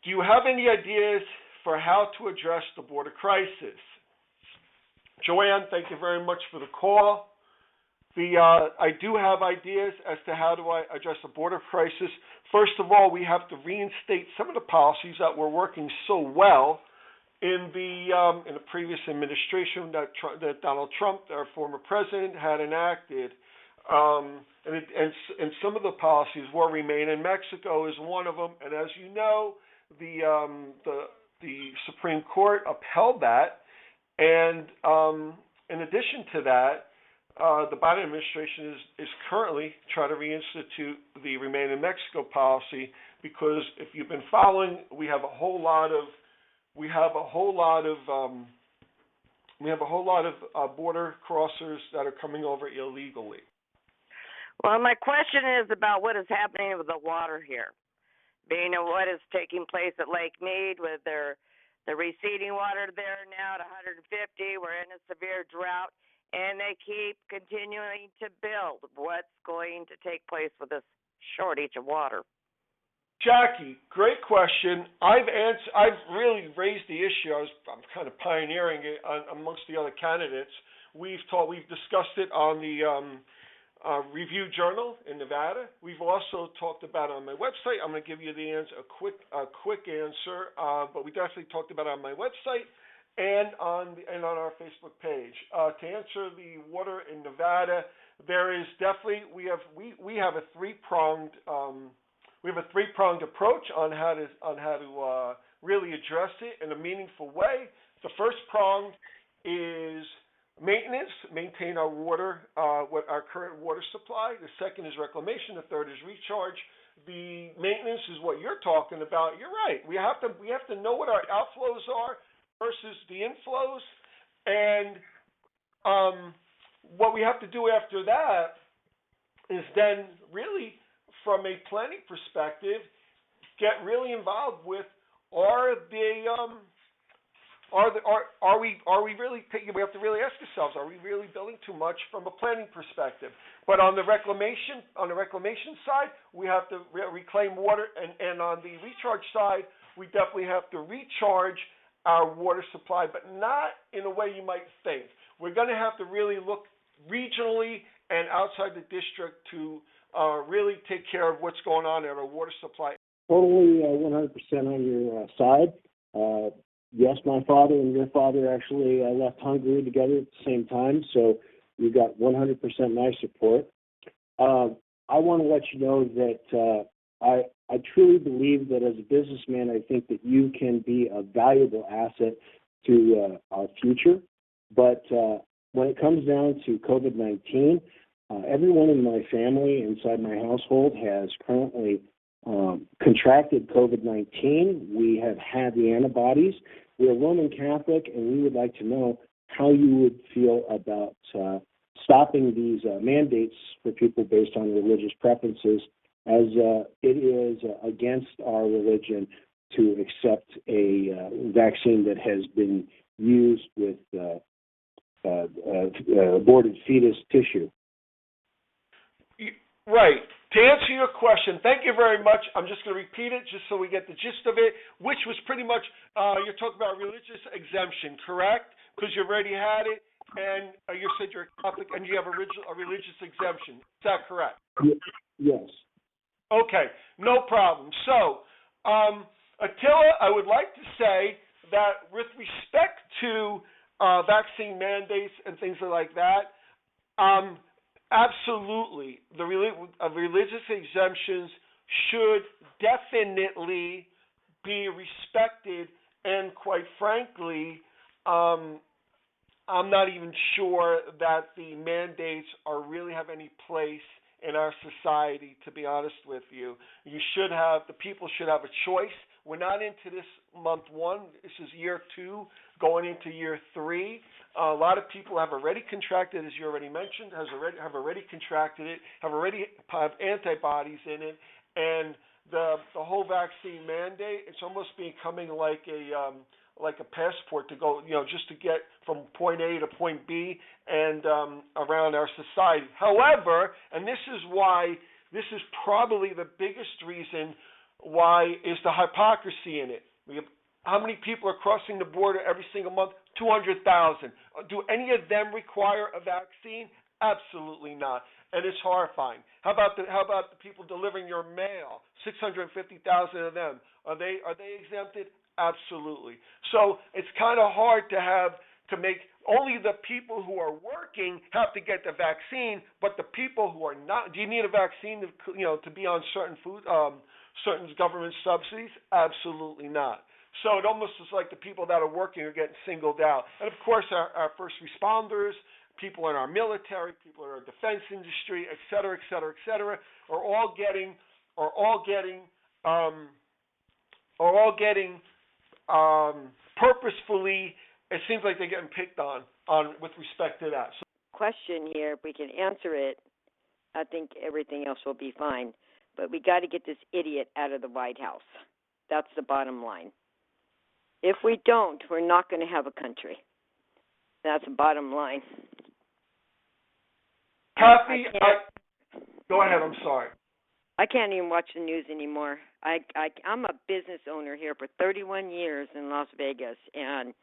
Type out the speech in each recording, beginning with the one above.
Do you have any ideas for how to address the border crisis? Joanne, thank you very much for the call. I do have ideas as to how do I address the border crisis. First of all, we have to reinstate some of the policies that were working so well in the previous administration that Donald Trump, our former president, had enacted. And some of the policies will remain. And Mexico is one of them. And as you know, the Supreme Court upheld that. And in addition to that, the Biden administration is currently trying to reinstitute the Remain in Mexico policy, because if you've been following, we have a whole lot of border crossers that are coming over illegally. Well, my question is about what is happening with the water here, being what is taking place at Lake Mead with the receding water there now at 150. We're in a severe drought, and they keep continuing to build. What's going to take place with this shortage of water? Jackie, great question. I've really raised the issue. I'm kind of pioneering it amongst the other candidates. We've discussed it on the Review Journal in Nevada. We've also talked about it on my website. I'm going to give you the answer, a quick answer, but we definitely talked about it on my website and on our Facebook page. To answer the water in Nevada, there is definitely we have a three-pronged approach on how to really address it in a meaningful way. The first prong is maintenance, maintain our water, our current water supply. The second is reclamation. The third is recharge. The maintenance is what you're talking about. You're right. We have to know what our outflows are versus the inflows, and what we have to do after that is then really, from a planning perspective, get really involved with are we really taking? We have to really ask ourselves: are we really building too much from a planning perspective? But on the reclamation side, we have to reclaim water, and on the recharge side, we definitely have to recharge our water supply, but not in a way you might think. We're going to have to really look regionally and outside the district to really take care of what's going on in our water supply. Totally 100% on your side. Yes, my father and your father actually left Hungary together at the same time, so you got 100% my support. I want to let you know that I truly believe that as a businessman, I think that you can be a valuable asset to our future. But when it comes down to COVID-19, everyone in my family, inside my household, has currently contracted COVID-19. We have had the antibodies. We're Roman Catholic, and we would like to know how you would feel about stopping these mandates for people based on religious preferences, as it is against our religion to accept a vaccine that has been used with aborted fetus tissue. Right. To answer your question, thank you very much. I'm just going to repeat it just so we get the gist of it, which was pretty much you're talking about religious exemption, correct? Because you've already had it, and you said you're a Catholic, and you have a religious exemption. Is that correct? Yes. Okay, no problem. So, Attila, I would like to say that with respect to vaccine mandates and things like that, absolutely, the religious exemptions should definitely be respected, and quite frankly, I'm not even sure that the mandates really have any place in our society, to be honest with you. The people should have a choice. We're not into this month one. This is year 2, going into year 3. A lot of people have already contracted, as you already mentioned, have already contracted it, have antibodies in it, and the whole vaccine mandate, it's almost becoming like a passport to go, just to get from point A to point B and around our society. However, and this is probably the biggest reason Why is the hypocrisy in it? How many people are crossing the border every single month? 200,000. Do any of them require a vaccine? Absolutely not. And it's horrifying. How about the people delivering your mail? 650,000 of them. Are they exempted? Absolutely. So it's kind of hard to make only the people who are working have to get the vaccine, but the people who are not. Do you need a vaccine to be on certain certain government subsidies? Absolutely not. So it almost is like the people that are working are getting singled out. And of course, our first responders, people in our military, people in our defense industry, et cetera, are all getting purposefully. It seems like they're getting picked on with respect to that. So, question here, if we can answer it, I think everything else will be fine. But we got to get this idiot out of the White House. That's the bottom line. If we don't, we're not going to have a country. That's the bottom line. Kathy, go ahead. I'm sorry. I can't even watch the news anymore. I'm a business owner here for 31 years in Las Vegas, and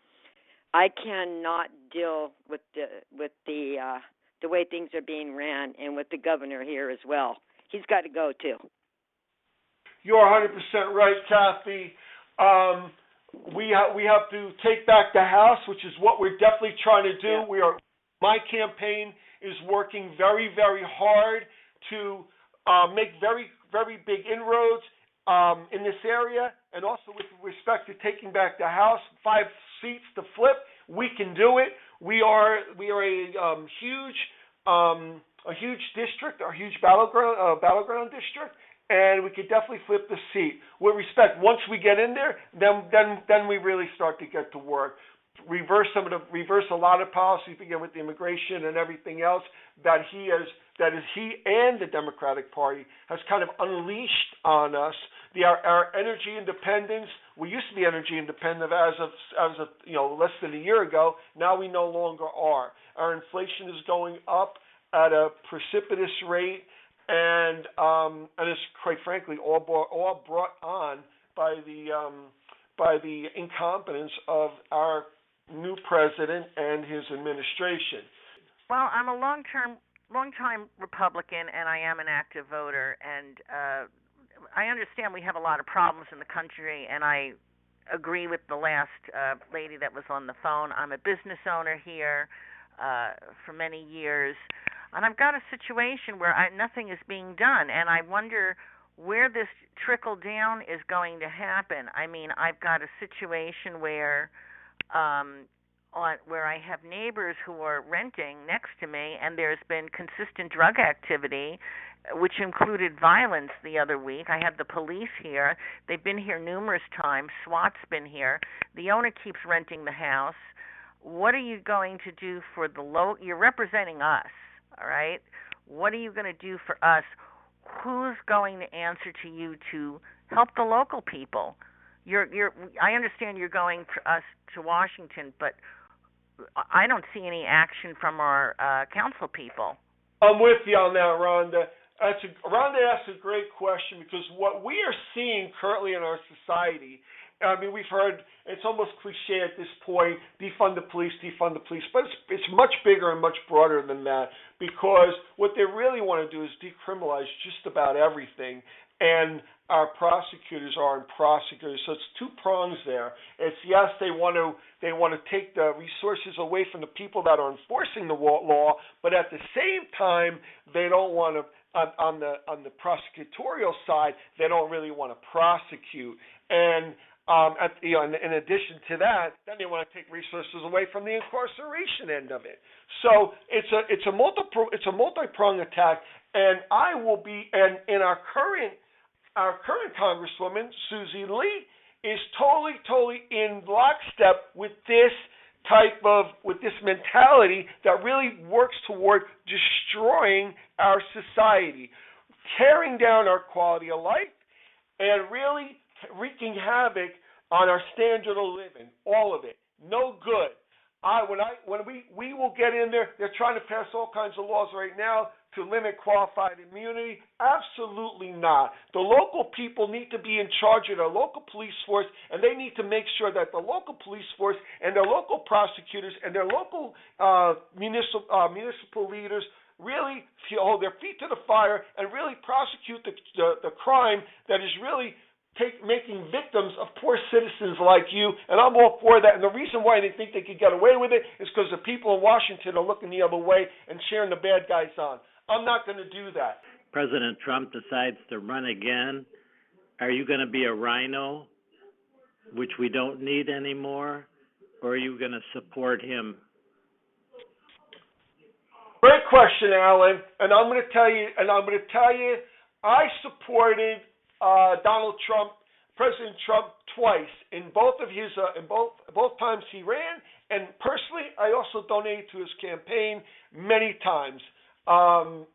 I cannot deal with the way things are being ran, and with the governor here as well. He's got to go too. You're 100% right, Kathy. We have to take back the House, which is what we're definitely trying to do. Yeah. My campaign is working very, very hard to make very, very big inroads in this area, and also with respect to taking back the House, 5 seats to flip. We can do it. We are a huge district, a huge battleground district, and we could definitely flip the seat. With respect, once we get in there, then we really start to get to work. Reverse a lot of policies, begin with the immigration and everything else that he and the Democratic Party has kind of unleashed on us. Our energy independence. We used to be energy independent as of less than a year ago. Now we no longer are. Our inflation is going up at a precipitous rate, and it's quite frankly all brought on by the incompetence of our new president and his administration. Well, I'm a long-time Republican, and I am an active voter, and I understand we have a lot of problems in the country, and I agree with the last lady that was on the phone. I'm a business owner here for many years, and I've got a situation where nothing is being done, and I wonder where this trickle down is going to happen. I mean, I've got a situation where I have neighbors who are renting next to me, and there's been consistent drug activity, which included violence the other week. I had the police here. They've been here numerous times. SWAT's been here. The owner keeps renting the house. What are you going to do for you're representing us, all right? What are you going to do for us? Who's going to answer to you to help the local people? I understand you're going for us to Washington, but I don't see any action from our council people. I'm with you on that, Rhonda. Rhonda asked a great question, because what we are seeing currently in our society, I mean, we've heard, it's almost cliche at this point, defund the police, but it's much bigger and much broader than that, because what they really want to do is decriminalize just about everything, and our prosecutors aren't prosecutors, so it's 2 prongs there. It's yes, they want to take the resources away from the people that are enforcing the law, but at the same time, they don't want to. On the prosecutorial side, they don't really want to prosecute, and in addition to that, then they want to take resources away from the incarceration end of it. So it's a multi-pronged attack, and and our current Congresswoman Susie Lee is totally in lockstep with this mentality that really works toward destroying our society, tearing down our quality of life, and really wreaking havoc on our standard of living. All of it, no good. We will get in there. They're trying to pass all kinds of laws right now to limit qualified immunity? Absolutely not. The local people need to be in charge of their local police force, and they need to make sure that the local police force and their local prosecutors and their local municipal leaders really hold their feet to the fire and really prosecute the crime that is really making victims of poor citizens like you, and I'm all for that. And the reason why they think they could get away with it is because the people in Washington are looking the other way and cheering the bad guys on. I'm not going to do that. President Trump decides to run again, are you going to be a rhino, which we don't need anymore, or are you going to support him? Great question, Alan. And I'm going to tell you, I supported Donald Trump, President Trump, twice in both times he ran, and personally, I also donated to his campaign many times. And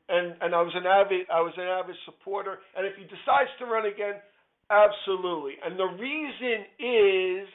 I was an avid supporter. And if he decides to run again, absolutely. And the reason is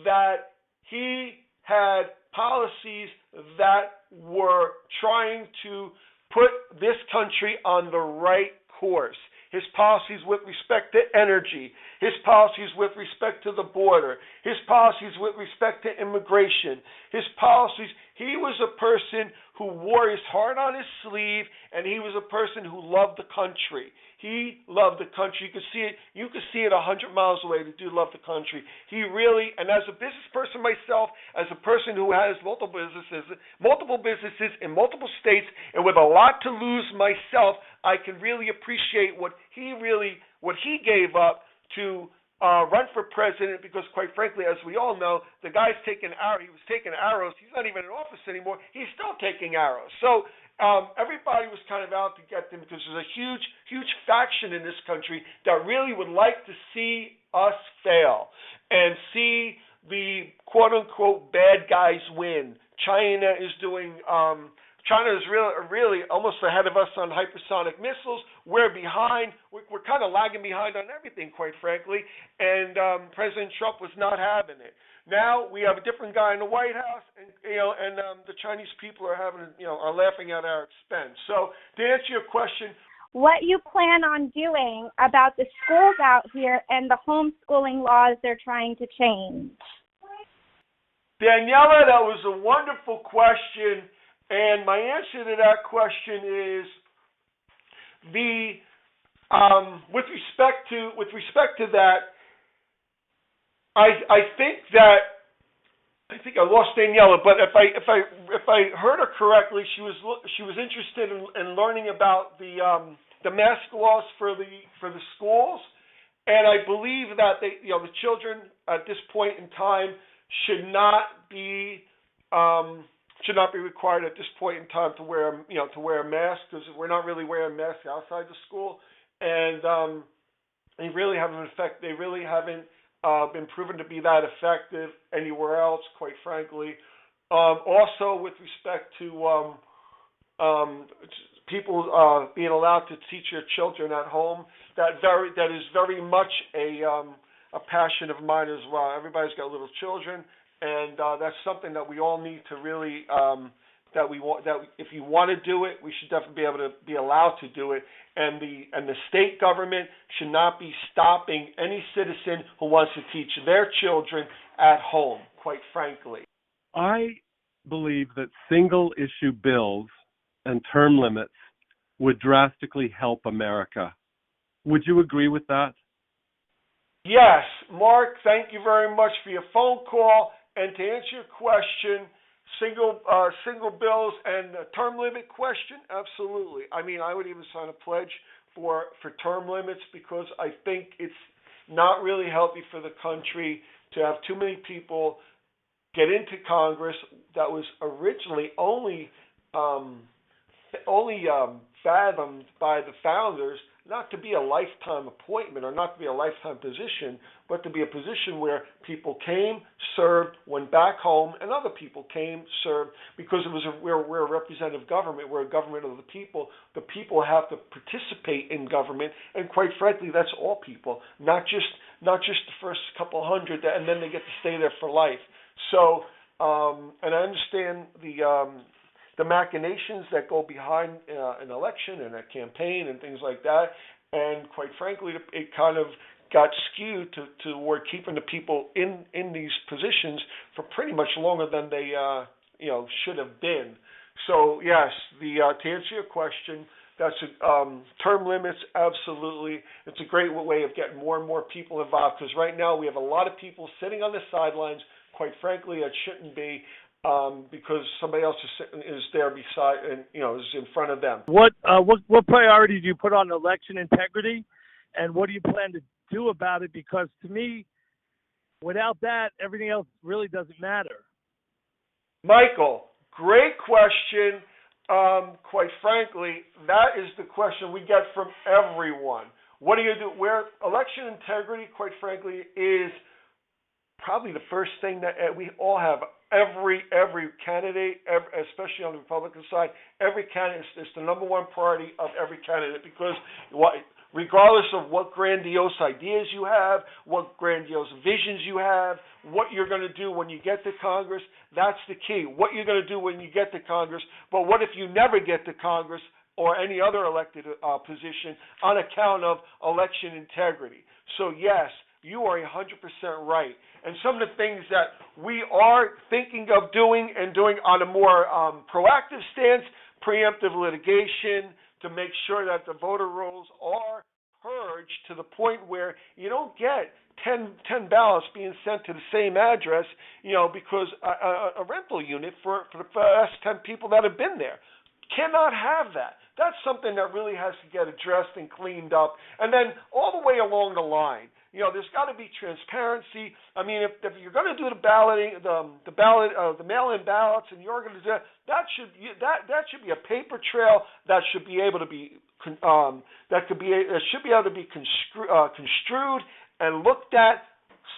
that he had policies that were trying to put this country on the right course. His policies with respect to energy, his policies with respect to the border, his policies with respect to immigration, his policies. He was a person who wore his heart on his sleeve, and he was a person who loved the country. He loved the country. You could see it 100 miles away. The dude loved the country. He really, and as a business person myself, as a person who has multiple businesses in multiple states, and with a lot to lose myself, I can really appreciate what he gave up to run for president, because quite frankly, as we all know, the guy's taking arrows. He was taking arrows. He's not even in office anymore. He's still taking arrows. So everybody was kind of out to get them, because there's a huge faction in this country that really would like to see us fail and see the quote-unquote bad guys win. China is really almost ahead of us on hypersonic missiles. We're behind. We're kind of lagging behind on everything, quite frankly. And President Trump was not having it. Now we have a different guy in the White House, and the Chinese people are laughing at our expense. So to answer your question, what you plan on doing about the schools out here and the homeschooling laws they're trying to change? Daniela, that was a wonderful question, and my answer to that question is with respect to that. I think I lost Daniela, but if I heard her correctly, she was interested in learning about the mask laws for the schools, and I believe that the children at this point in time should not be required at this point in time to wear a mask, because we're not really wearing masks outside the school, and they really haven't been proven to be that effective anywhere else, quite frankly. Also, with respect to people being allowed to teach their children at home, that is very much a passion of mine as well. Everybody's got little children, and that's something that we all need to really that if you want to do it, we should definitely be able to be allowed to do it. And the state government should not be stopping any citizen who wants to teach their children at home, quite frankly. I believe that single-issue bills and term limits would drastically help America. Would you agree with that? Yes. Mark, thank you very much for your phone call. And to answer your question, single bills and term limit question, absolutely. I mean, I would even sign a pledge for term limits, because I think it's not really healthy for the country to have too many people get into Congress that was originally only fathomed by the founders not to be a lifetime appointment or not to be a lifetime position, but to be a position where people came, served, went back home, and other people came, served, because we're a representative government. We're a government of the people. The people have to participate in government, and quite frankly, that's all people, not just the first couple hundred, and then they get to stay there for life. So, and I understand the machinations that go behind an election and a campaign and things like that. And quite frankly, it kind of got skewed toward keeping the people in these positions for pretty much longer than they should have been. So yes, to answer your question, that's term limits. Absolutely, it's a great way of getting more and more people involved. Because right now we have a lot of people sitting on the sidelines. Quite frankly, it shouldn't be, because somebody else is there beside and is in front of them. What priority do you put on election integrity, and what do you plan to do about it? Because to me, without that, everything else really doesn't matter. Michael, great question. Quite frankly, that is the question we get from everyone. What do you do? Where election integrity, quite frankly, is probably the first thing that we all have. Every candidate, especially on the Republican side, every candidate is the number one priority of every candidate, because regardless of what grandiose ideas you have, what grandiose visions you have, what you're going to do when you get to Congress, that's the key. What you're going to do when you get to Congress, but what if you never get to Congress or any other elected position on account of election integrity? So yes, you are 100% right. And some of the things that we are thinking of doing and doing on a more proactive stance, preemptive litigation, to make sure that the voter rolls are purged to the point where you don't get 10 ballots being sent to the same address, because a rental unit for the first 10 people that have been there. Cannot have that. That's something that really has to get addressed and cleaned up. And then all the way along the line, there's got to be transparency. I mean, if you're going to do the balloting, the mail-in ballots, and you're going to do that should be a paper trail that should be able to be construed and looked at.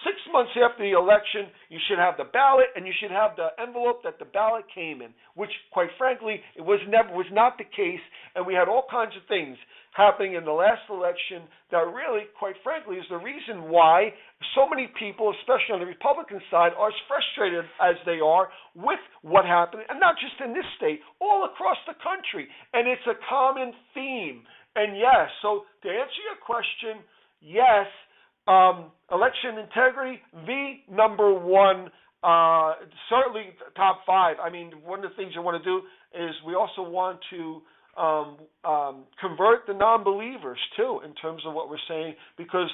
6 months after the election, you should have the ballot and you should have the envelope that the ballot came in, which, quite frankly, it was not the case. And we had all kinds of things happening in the last election that really, quite frankly, is the reason why so many people, especially on the Republican side, are as frustrated as they are with what happened, and not just in this state, all across the country. And it's a common theme. And yes, so to answer your question, yes. Election integrity, the number one, certainly top five. I mean, one of the things you want to do is we also want to convert the non-believers too, in terms of what we're saying, because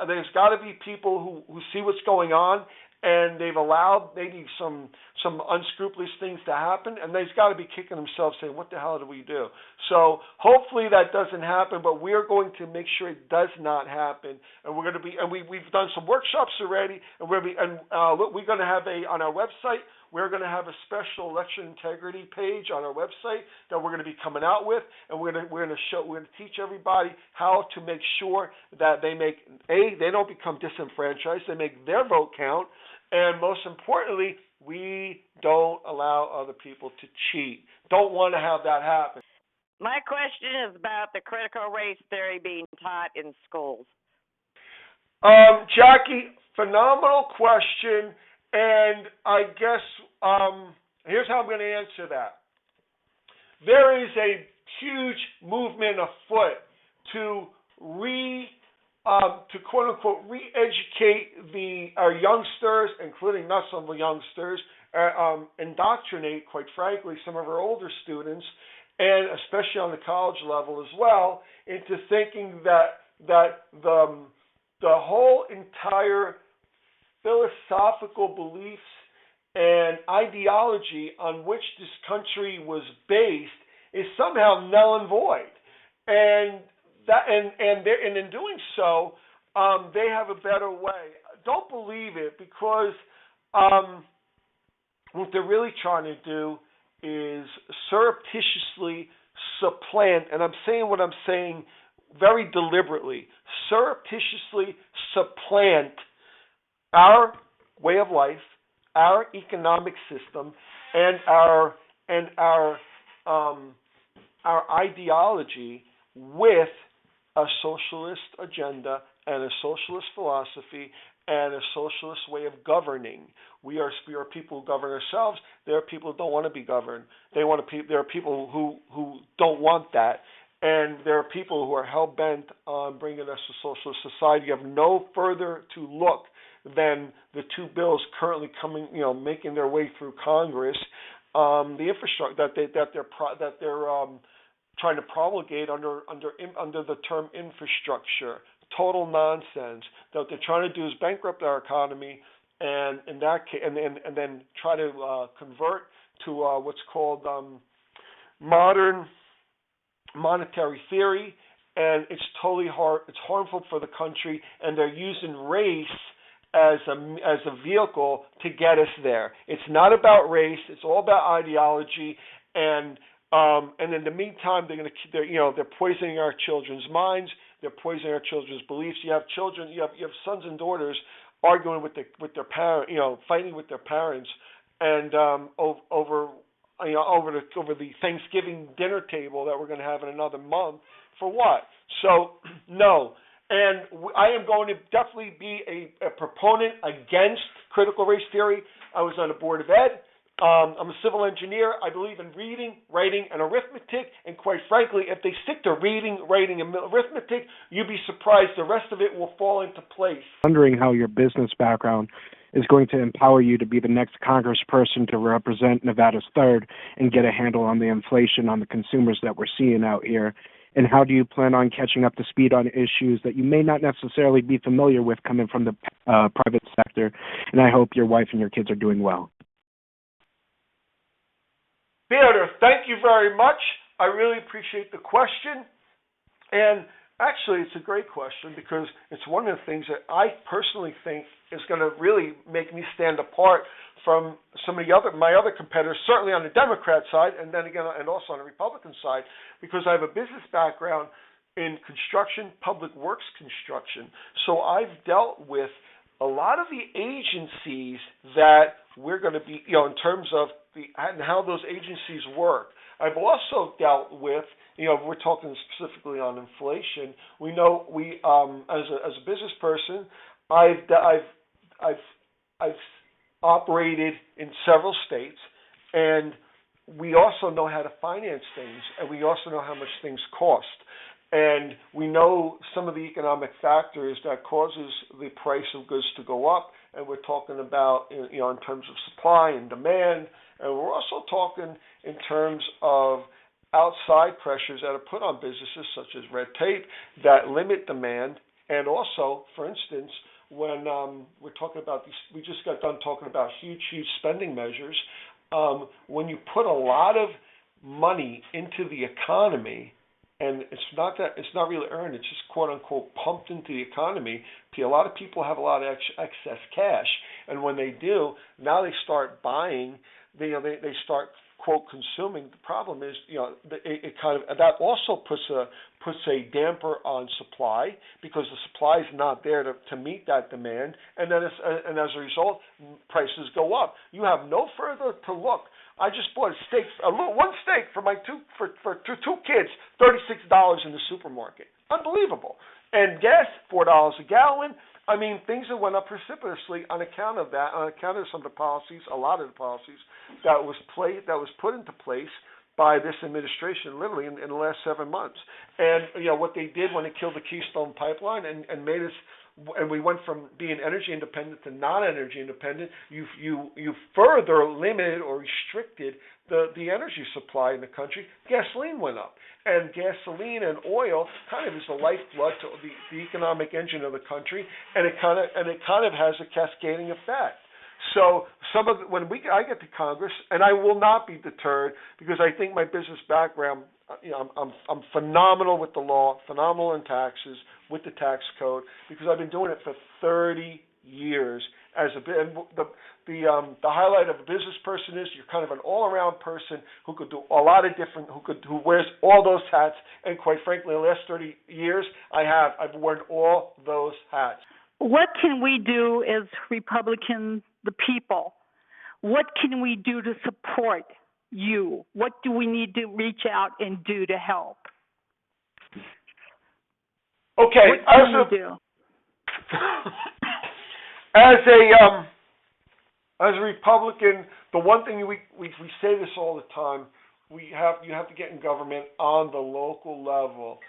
there's got to be people who see what's going on, and they've allowed maybe some unscrupulous things to happen, and they've got to be kicking themselves saying, what the hell did we do? So hopefully that doesn't happen, but we're going to make sure it does not happen. And we're going to be, and we've done some workshops already, and we're going to have on our website, we're going to have a special election integrity page on our website that we're going to be coming out with, and we're going to teach everybody how to make sure that they don't become disenfranchised, they make their vote count, and most importantly, we don't allow other people to cheat. Don't want to have that happen. My question is about the critical race theory being taught in schools. Jackie, phenomenal question, and I guess here's how I'm going to answer that. There is a huge movement afoot to quote unquote re-educate our youngsters, including not some of the youngsters, indoctrinate, quite frankly, some of our older students, and especially on the college level as well, into thinking that the whole entire philosophical beliefs and ideology on which this country was based is somehow null and void, and in doing so, they have a better way. Don't believe it, because what they're really trying to do is surreptitiously supplant, and I'm saying what I'm saying very deliberately, surreptitiously supplant our way of life, our economic system, and our ideology with a socialist agenda and a socialist philosophy, and a socialist way of governing. We are people who govern ourselves. There are people who don't want to be governed. There are people who don't want that. And there are people who are hell-bent on bringing us a socialist society. You have no further to look than the two bills currently coming, making their way through Congress. The infrastructure that they're trying to promulgate under the term infrastructure, total nonsense. What they're trying to do is bankrupt our economy, and in that case, and then try to convert to what's called modern monetary theory, and it's totally it's harmful for the country, and they're using race as a vehicle to get us there. It's not about race; it's all about ideology, and in the meantime, they're poisoning our children's minds. They're poisoning our children's beliefs. You have children, you have sons and daughters arguing with their parent, fighting with their parents, and over the Thanksgiving dinner table that we're going to have in another month. For what? So, no. And I am going to definitely be a proponent against critical race theory. I was on the Board of Ed. I'm a civil engineer. I believe in reading, writing, and arithmetic. And quite frankly, if they stick to reading, writing, and arithmetic, you'd be surprised the rest of it will fall into place. Wondering how your business background is going to empower you to be the next congressperson to represent Nevada's 3rd and get a handle on the inflation on the consumers that we're seeing out here. And how do you plan on catching up to speed on issues that you may not necessarily be familiar with coming from the private sector? And I hope your wife and your kids are doing well. Theodore, thank you very much. I really appreciate the question. And actually, it's a great question because it's one of the things that I personally think is going to really make me stand apart from some of my other competitors, certainly on the Democrat side, and then again, and also on the Republican side, because I have a business background in construction, public works construction. So I've dealt with a lot of the agencies that we're going to be, in terms of and how those agencies work. I've also dealt with, we're talking specifically on inflation. We know as a business person, I've operated in several states, and we also know how to finance things, and we also know how much things cost. And we know some of the economic factors that causes the price of goods to go up, and we're talking about, in terms of supply and demand, and we're also talking in terms of outside pressures that are put on businesses, such as red tape, that limit demand. And also, for instance, when we're talking about these, we just got done talking about huge spending measures. When you put a lot of money into the economy, and it's not really earned, it's just quote unquote pumped into the economy. A lot of people have a lot of excess cash, and when they do, now they start buying. They start quote consuming. The problem is, it kind of that also puts a damper on supply because the supply is not there to meet that demand, and then and as a result, prices go up. You have no further to look. I just bought one steak for my two kids, $36 in the supermarket. Unbelievable. And gas, $4 a gallon. I mean, things that went up precipitously on account of that, on account of some of the policies, a lot of the policies that was put into place by this administration, literally in the last 7 months. And what they did when they killed the Keystone Pipeline and made us. And we went from being energy independent to non-energy independent. You further limited or restricted the energy supply in the country. Gasoline went up, and gasoline and oil kind of is the lifeblood to the economic engine of the country, and it kind of has a cascading effect. So when I get to Congress, and I will not be deterred because I think my business background, I'm phenomenal with the law, phenomenal in taxes, with the tax code, because I've been doing it for 30 years. The highlight of a business person is you're kind of an all-around person who could do a lot of different, who wears all those hats. And quite frankly, the last 30 years, I've worn all those hats. What can we do as Republicans, the people? What can we do to support you? What do we need to reach out and do to help? Okay, what can we do? As a Republican, the one thing we say this all the time, you have to get in government on the local level.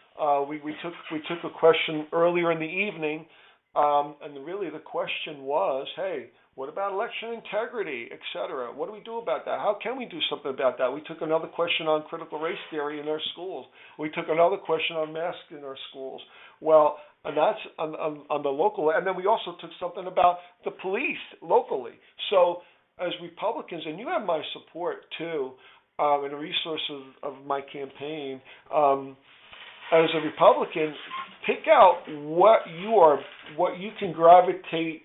We took a question earlier in the evening, and really the question was, hey, what about election integrity, et cetera? What do we do about that? How can we do something about that? We took another question on critical race theory in our schools. We took another question on masks in our schools. Well, and that's on the local, and then we also took something about the police locally. So as Republicans, and you have my support too, and a resource of my campaign, as a Republican, pick out what you can gravitate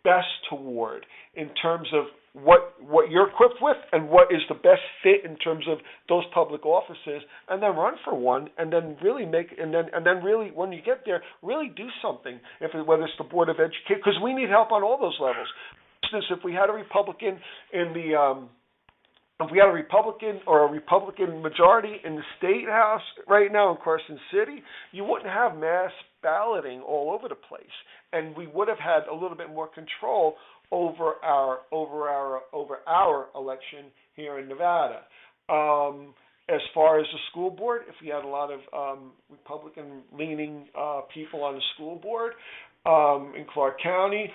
best toward in terms of what you're equipped with and what is the best fit in terms of those public offices, and then run for one, and then really really when you get there, really do something. Whether it's the Board of Education, because we need help on all those levels. For instance, if we had a Republican if we had a Republican or a Republican majority in the state house right now in Carson City, you wouldn't have mass balloting all over the place, and we would have had a little bit more control over our election here in Nevada. As far as the school board, if we had a lot of Republican-leaning people on the school board in Clark County,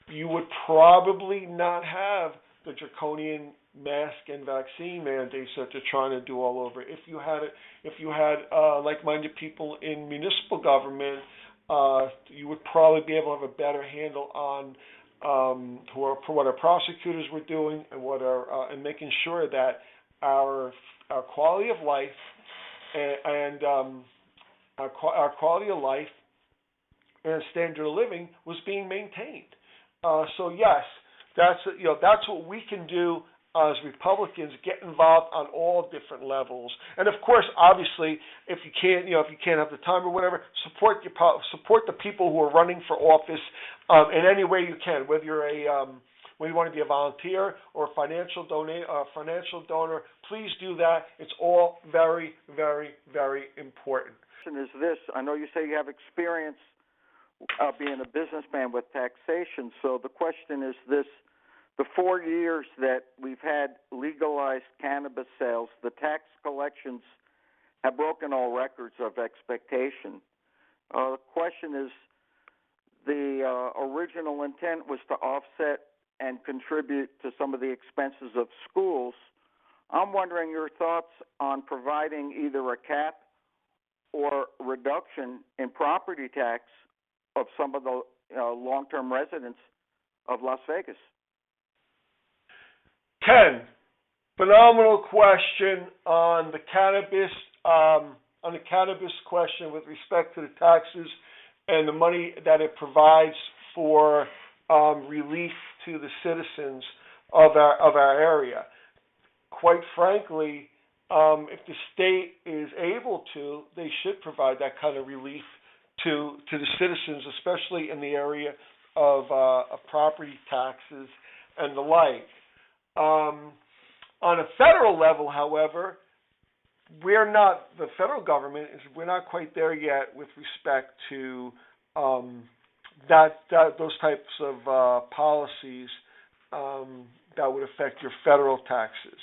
you would probably not have the draconian mask and vaccine mandates that they're trying to do all over. If you had like-minded people in municipal government, you would probably be able to have a better handle on what our prosecutors were doing and and making sure that our quality of life and our quality of life and standard of living was being maintained. So yes, that's what we can do as Republicans, get involved on all different levels. And of course, obviously, if you can't have the time or whatever, support the people who are running for office in any way you can. Whether you want to be a volunteer or a financial donor, please do that. It's all very, very, very important. Is this? I know you say you have experience being a businessman with taxation. So the question is this. The 4 years that we've had legalized cannabis sales, the tax collections have broken all records of expectation. The question is, the original intent was to offset and contribute to some of the expenses of schools. I'm wondering your thoughts on providing either a cap or reduction in property tax of some of the long-term residents of Las Vegas. Ken, phenomenal question on the cannabis question with respect to the taxes and the money that it provides for relief to the citizens of our area. Quite frankly, if the state is able to, they should provide that kind of relief to the citizens, especially in the area of property taxes and the like. On a federal level, however, we're not quite there yet with respect to those types of policies that would affect your federal taxes.